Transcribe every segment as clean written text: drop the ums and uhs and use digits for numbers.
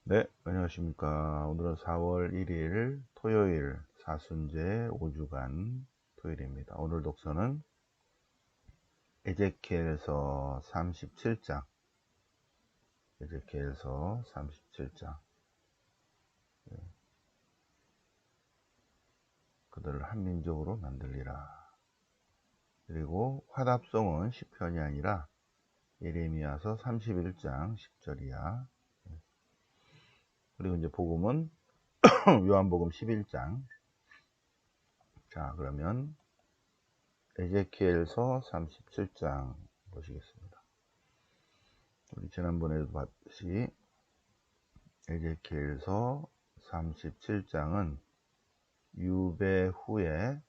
네, 안녕하십니까. 오늘은 4월 1일 토요일 사순제 5주간 토요일입니다. 오늘 독서는 에제키엘서 37장, 에제키엘서 37장. 그들을 한민족으로 만들리라. 그리고 화답송은 시편이 아니라 예레미야서 31장 10절이야. 그리고 이제 복음은 요한복음 11장. 자, 그러면 에제키엘서 37장 보시겠습니다. 우리 지난번에도 봤듯이 에제키엘서 37장은 유배 후에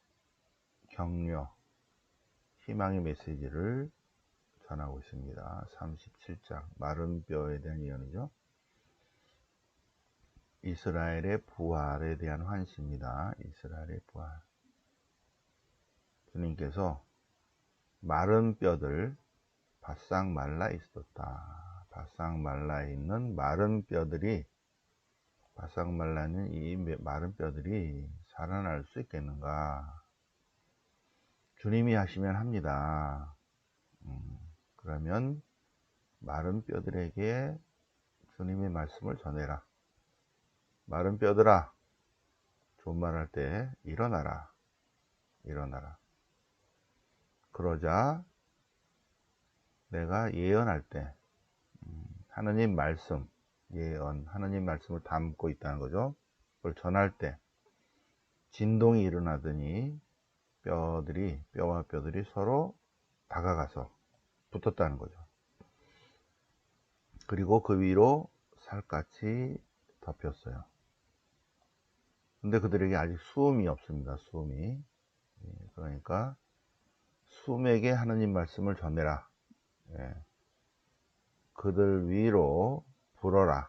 격려, 희망의 메시지를 전하고 있습니다. 37장, 마른 뼈에 대한 예언이죠. 이스라엘의 부활에 대한 환시입니다. 이스라엘의 부활. 주님께서 마른 뼈들 바싹 말라 있었다. 바싹 말라 있는 마른 뼈들이, 바싹 말라 있는 이 마른 뼈들이 살아날 수 있겠는가? 주님이 하시면 합니다. 그러면 마른 뼈들에게 주님의 말씀을 전해라. 마른 뼈들아, 좋은 말 할 때 일어나라. 일어나라. 그러자 내가 예언할 때 하느님 말씀, 예언, 하느님 말씀을 담고 있다는 거죠. 그걸 전할 때 진동이 일어나더니 뼈와 뼈들이 서로 다가가서 붙었다는 거죠. 그리고 그 위로 살갗이 덮였어요. 근데 그들에게 아직 수음이 없습니다. 수음이. 그러니까 수음에게 하느님 말씀을 전해라. 그들 위로 불어라.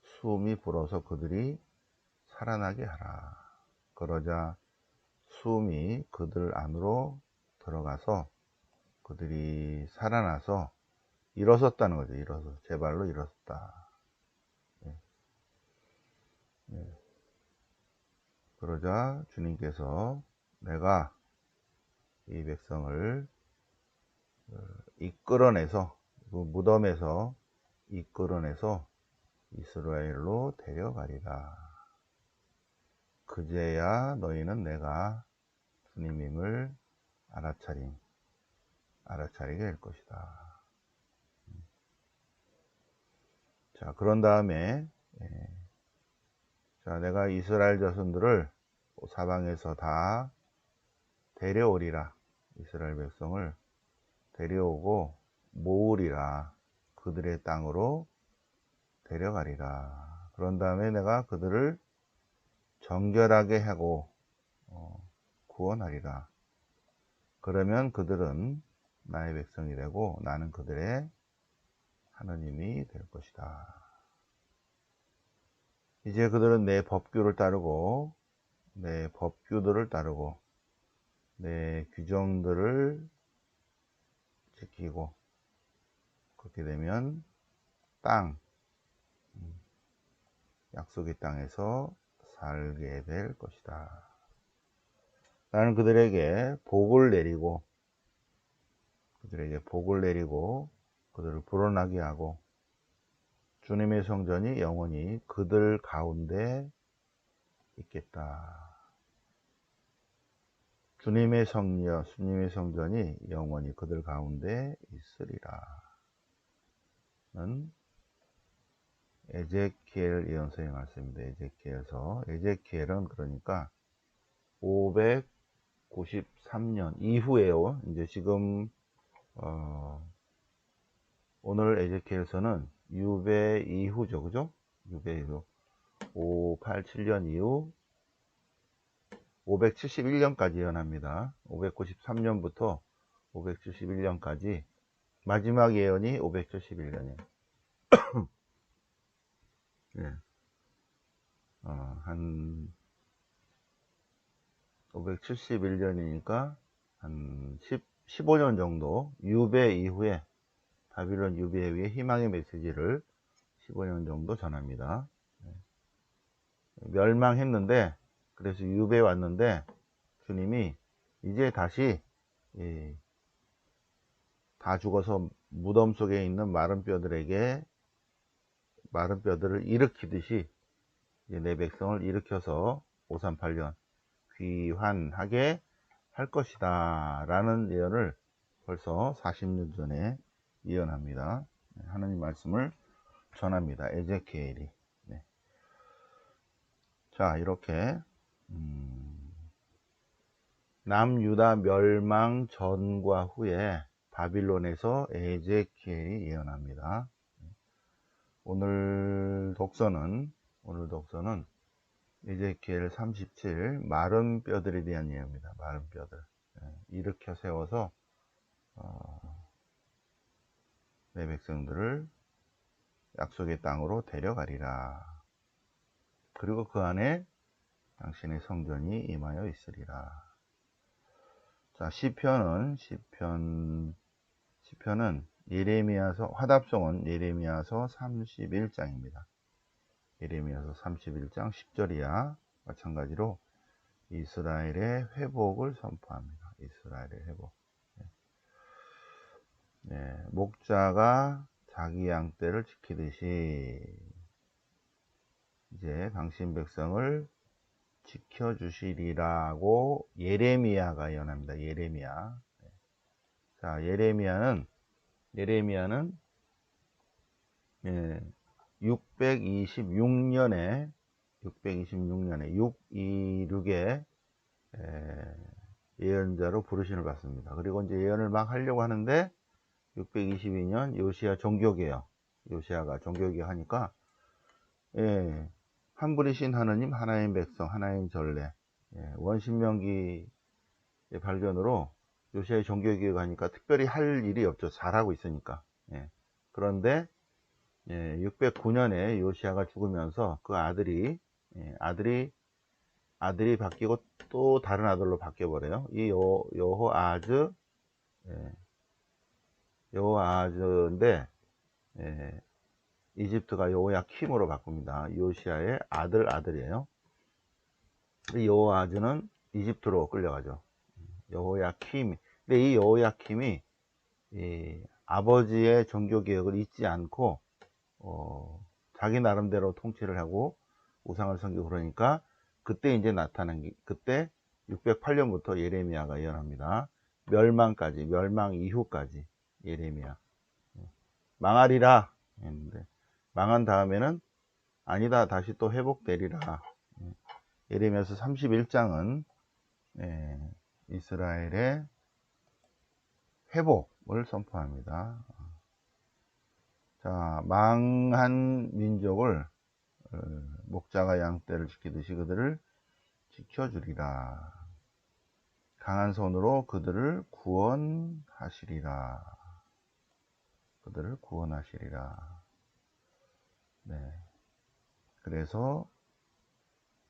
수음이 불어서 그들이 살아나게 하라. 그러자 수음이 그들 안으로 들어가서 그들이 살아나서 일어섰다는 거죠. 일어서 제 발로 일어섰다. 그러자 주님께서 내가 이 백성을 이끌어내서, 그 무덤에서 이끌어내서 이스라엘로 데려가리라. 그제야 너희는 내가 주님임을 알아차리게 될 것이다. 자, 그런 다음에 자, 내가 이스라엘 자손들을 사방에서 다 데려오리라. 이스라엘 백성을 데려오고 모으리라. 그들의 땅으로 데려가리라. 그런 다음에 내가 그들을 정결하게 하고 구원하리라. 그러면 그들은 나의 백성이 되고 나는 그들의 하나님이 될 것이다. 이제 그들은 내 법규를 따르고 내 법규들을 따르고 내 규정들을 지키고, 그렇게 되면 약속의 땅에서 살게 될 것이다. 나는 그들에게 복을 내리고 그들을 불어나게 하고 주님의 성전이 영원히 그들 가운데 있겠다. 주님의 성전이 영원히 그들 가운데 있으리라. 는 에제키엘 예언서의 말씀입니다. 에제키엘은 그러니까 593년 이후에요. 이제 지금 오늘 에제키엘서는 유배 이후죠. 그죠? 유배 이후 587년 이후 571년까지 예언합니다. 593년부터 571년까지 마지막 예언이 571년이에요. 한 571년이니까 한 15년 정도 유배 이후에, 바빌론 유배 이후에 희망의 메시지를 15년 정도 전합니다. 멸망했는데, 그래서 유배 왔는데 주님이 이제 다시 다 죽어서 무덤 속에 있는 마른 뼈들에게 마른 뼈들을 일으키듯이 이제 내 백성을 일으켜서 538년 귀환하게 할 것이다 라는 예언을 벌써 40년 전에 예언합니다. 하나님 말씀을 전합니다. 에제키엘이. 네. 자, 이렇게 남유다 멸망 전과 후에 바빌론에서 에제키엘이 예언합니다. 오늘 독서는 에제키엘 37 마른 뼈들에 대한 예언입니다. 마른 뼈들. 일으켜 세워서 내 백성들을 약속의 땅으로 데려가리라. 그리고 그 안에 당신의 성전이 임하여 있으리라. 자, 시편은 예레미야서, 화답송은 예레미야서 31장입니다. 예레미야서 31장 10절이야 마찬가지로 이스라엘의 회복을 선포합니다. 이스라엘의 회복. 네, 목자가 자기 양떼를 지키듯이 이제 당신 백성을 지켜주시리라고 예레미야가 예언합니다. 예레미야. 자, 예레미야는 626년에 626의 예언자로 부르심을 받습니다. 그리고 이제 예언을 막 하려고 하는데 622년 요시야 종교개혁, 요시야가 종교개혁 하니까 한 분이신 하느님, 하나님 백성, 하나님 전례, 원신명기의 발견으로 요시야의 종교개혁 하니까 특별히 할 일이 없죠. 잘하고 있으니까. 그런데 609년에 요시야가 죽으면서 그 아들이 바뀌고 또 다른 아들로 바뀌어버려요. 이 여호아하즈인데 이집트가 여호야킴으로 바꿉니다. 요시야의 아들이에요. 여호아하즈는 이집트로 끌려가죠. 여호야킴. 근데 이 여호야킴이 아버지의 종교개혁을 잊지 않고 자기 나름대로 통치를 하고 우상을 섬기고 그러니까 그때 이제 나타난 게, 그때 608년부터 예레미야가 예언합니다. 멸망 이후까지 예레미야. 망하리라 했는데 망한 다음에는 아니다, 다시 또 회복되리라. 예레미야서 31장은 이스라엘의 회복을 선포합니다. 자, 망한 민족을 목자가 양떼를 지키듯이 그들을 지켜주리라. 강한 손으로 그들을 구원하시리라. 네. 그래서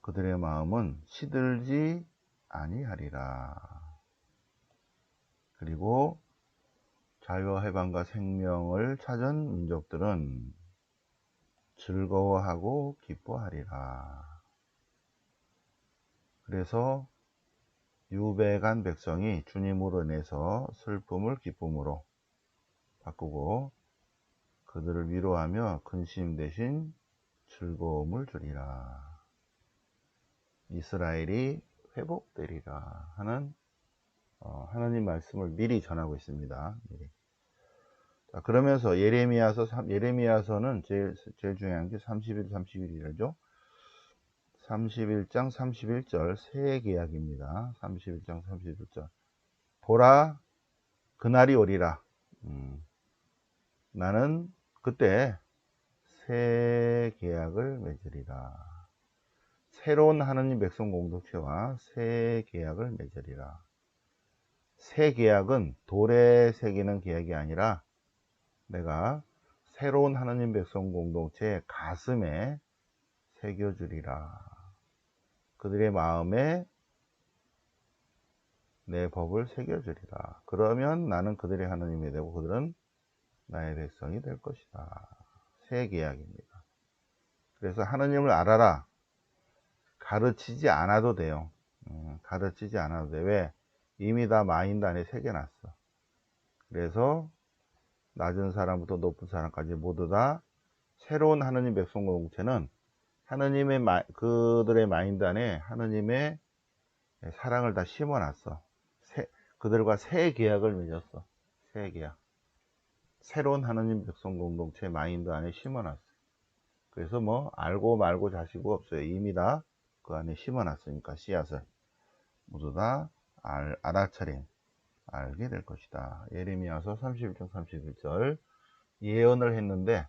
그들의 마음은 시들지 아니하리라. 그리고 자유와 해방과 생명을 찾은 민족들은 즐거워하고 기뻐하리라. 그래서 유배간 백성이 주님으로 인해서 슬픔을 기쁨으로 바꾸고 그들을 위로하며 근심 대신 즐거움을 주리라. 이스라엘이 회복되리라 하는 하나님 말씀을 미리 전하고 있습니다. 미리. 자, 그러면서 예레미야서는 제일 중요한 게 31, 31이죠. 31장 31절 새 계약입니다. 31장 31절 보라 그날이 오리라. 나는 그때 새 계약을 맺으리라. 새로운 하나님 백성 공동체와 새 계약을 맺으리라. 새 계약은 돌에 새기는 계약이 아니라 내가 새로운 하나님 백성 공동체의 가슴에 새겨주리라. 그들의 마음에 내 법을 새겨주리라. 그러면 나는 그들의 하나님이 되고 그들은 나의 백성이 될 것이다. 새 계약입니다. 그래서 하느님을 알아라. 가르치지 않아도 돼요. 가르치지 않아도 돼. 왜? 이미 다 마인드 안에 새겨놨어. 그래서 낮은 사람부터 높은 사람까지 모두 다 새로운 하느님 백성 공동체는 하느님의 그들의 마인드 안에 하느님의 사랑을 다 심어놨어. 그들과 새 계약을 맺었어. 새 계약. 새로운 하느님 백성 공동체 마인드 안에 심어놨어. 그래서 뭐 알고 말고 자시고 없어요. 이미 다 그 안에 심어놨으니까 씨앗을 모두 다 알아차림 알게 될 것이다. 예레미야서 31장 31절 예언을 했는데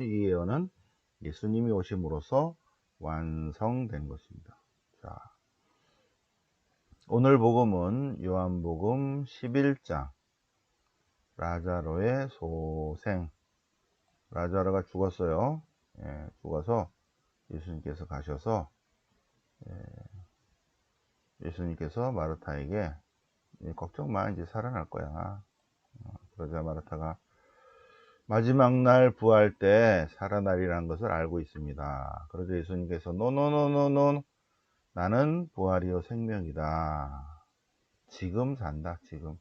이 예언은 예수님이 오심으로써 완성된 것입니다. 자, 오늘 복음은 요한복음 11장 라자로의 소생. 라자로가 죽었어요. 죽어서 예수님께서 가셔서 예수님께서 마르타에게 걱정 마, 이제 살아날 거야. 그러자 마르타가 마지막 날 부활 때 살아나리라는 것을 알고 있습니다. 그러자 예수님께서 노노노노노, 나는 부활이요 생명이다. 지금 산다, 지금.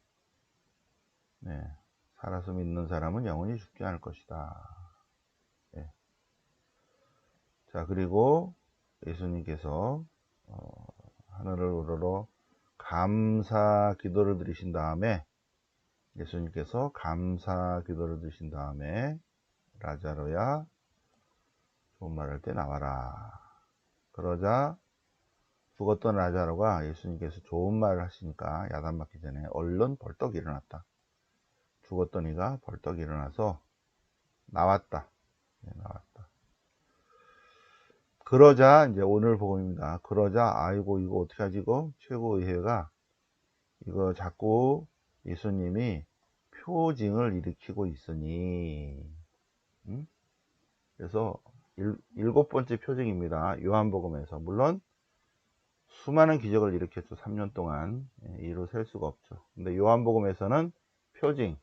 네, 살아서 믿는 사람은 영원히 죽지 않을 것이다. 네. 자, 그리고 예수님께서 하늘을 우러러 감사 기도를 드리신 다음에 예수님께서 감사 기도를 드리신 다음에 라자로야 좋은 말 할 때 나와라. 그러자 죽었던 라자로가 예수님께서 좋은 말을 하시니까 야단 맞기 전에 얼른 벌떡 일어났다. 죽었던 이가 벌떡 일어나서 나왔다. 네, 나왔다. 그러자 이제 오늘 복음입니다. 그러자 아이고 이거 어떻게 하지 이거 최고의회가 이거 자꾸 예수님이 표징을 일으키고 있으니 그래서 일곱 번째 표징입니다. 요한복음에서 물론 수많은 기적을 일으켰죠. 3년 동안 이루 셀 수가 없죠. 근데 요한복음에서는 표징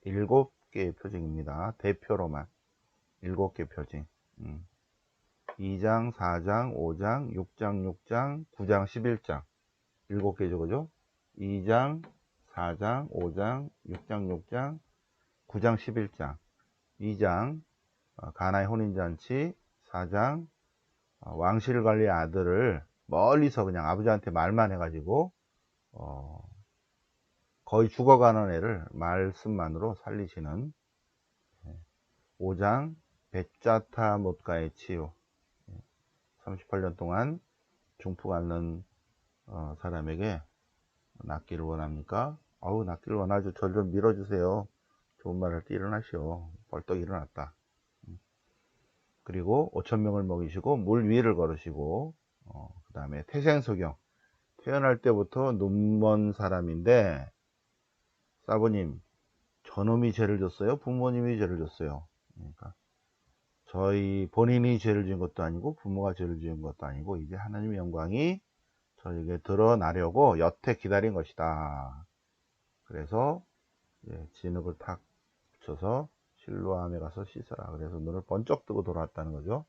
7개의 표징입니다. 대표로만 7개 표징 2장, 4장, 5장, 6장, 6장, 9장, 11장 7개죠. 그죠? 2장, 4장, 5장, 6장, 6장, 9장, 11장 2장 가나의 혼인잔치 4장 왕실 관리 아들을 멀리서 그냥 아버지한테 말만 해가지고 거의 죽어가는 애를 말씀만으로 살리시는 5장 베짜타 못가의 치유 38년 동안 중풍 앓는 사람에게 낫기를 원합니까? 어우 낫기를 원하죠. 절 좀 밀어주세요. 좋은 말 할 때 일어나시오. 벌떡 일어났다. 그리고 5,000명을 먹이시고 물 위를 걸으시고 그 다음에 태생소경 태어날 때부터 눈먼 사람인데 사부님 저놈이 죄를 졌어요? 부모님이 죄를 졌어요? 그러니까 저희 본인이 죄를 지은 것도 아니고 부모가 죄를 지은 것도 아니고 이제 하나님의 영광이 저에게 드러나려고 여태 기다린 것이다. 그래서 진흙을 탁 붙여서 실로암에 가서 씻어라. 그래서 눈을 번쩍 뜨고 돌아왔다는 거죠.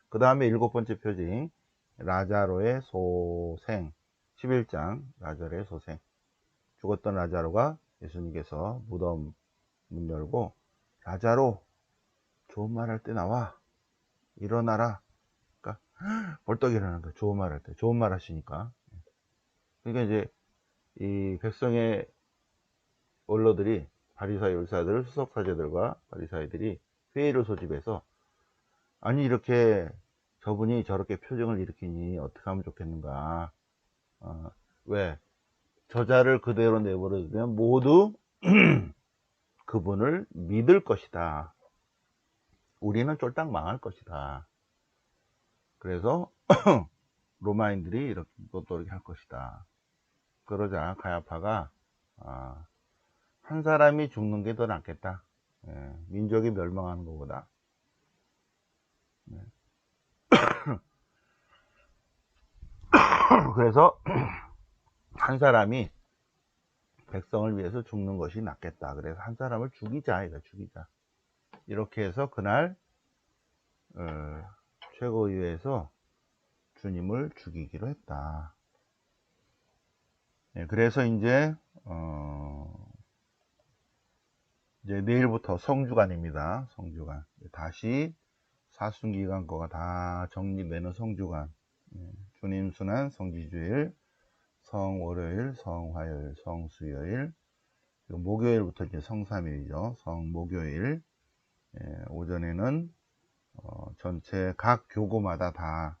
그 다음에 7번째 표징 라자로의 소생 11장 라자로의 소생 죽었던 라자로가 예수님께서 무덤 문 열고 라자로 좋은 말 할 때 나와 일어나라. 그러니까 벌떡 일어나는 거예요. 좋은 말 할 때 좋은 말 하시니까. 그러니까 이제 이 백성의 원로들이 바리사의 율사들 수석사제들과 바리사이들이 회의를 소집해서 아니 이렇게 저분이 저렇게 표정을 일으키니 어떻게 하면 좋겠는가. 왜 저자를 그대로 내버려두면 모두 그분을 믿을 것이다. 우리는 쫄딱 망할 것이다. 그래서 로마인들이 이렇게 또 이렇게 할 것이다. 그러자 가야파가 한 사람이 죽는 게 더 낫겠다. 민족이 멸망하는 것보다. 그래서 한 사람이 백성을 위해서 죽는 것이 낫겠다. 그래서 한 사람을 죽이자. 이거 죽이자. 이렇게 해서 그날 최고위에서 주님을 죽이기로 했다. 그래서 이제 내일부터 성주간입니다. 성주간. 다시 사순기간 거가 다 정리되는 성주간. 주님 순환, 성지주일, 성월요일, 성화요일, 성수요일, 그리고 목요일부터 이제 성삼일이죠. 성목요일. 오전에는 전체 각 교구마다 다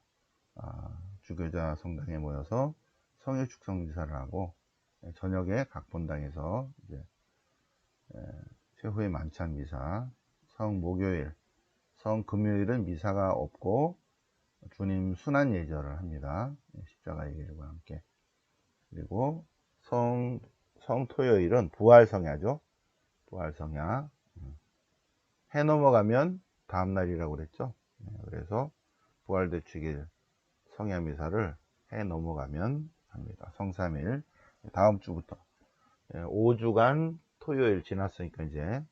주교자 성당에 모여서 성일 축성미사를 하고, 저녁에 각 본당에서 이제 최후의 만찬 미사, 성목요일, 성금요일은 미사가 없고 주님 순환 예절을 합니다. 십자가 예길과 함께. 그리고 성토요일은 부활성야죠. 부활성야. 해 넘어가면 다음날이라고 그랬죠. 그래서 부활대축일 성야미사를 해 넘어가면 합니다. 성삼일. 다음 주부터 5주간 토요일 지났으니까 이제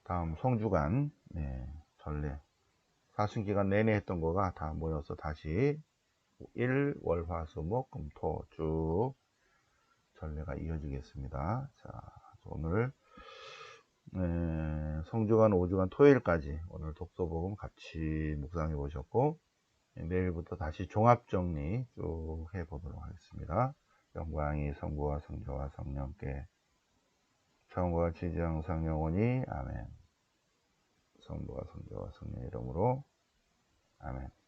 다음 성주간 전례 사순기간 내내 했던 거가 다 모여서 다시 일, 월, 화, 수, 목, 금, 토 쭉 전례가 이어지겠습니다. 자, 오늘 성주간 5주간 토요일까지 오늘 독서복음 같이 묵상해 보셨고, 내일부터 다시 종합정리 쭉 해보도록 하겠습니다. 영광이 성부와 성자와 성령께 처음과 같이 이제 항상 영원히 아멘. 성부와 성자와 성령의 이름으로 아멘.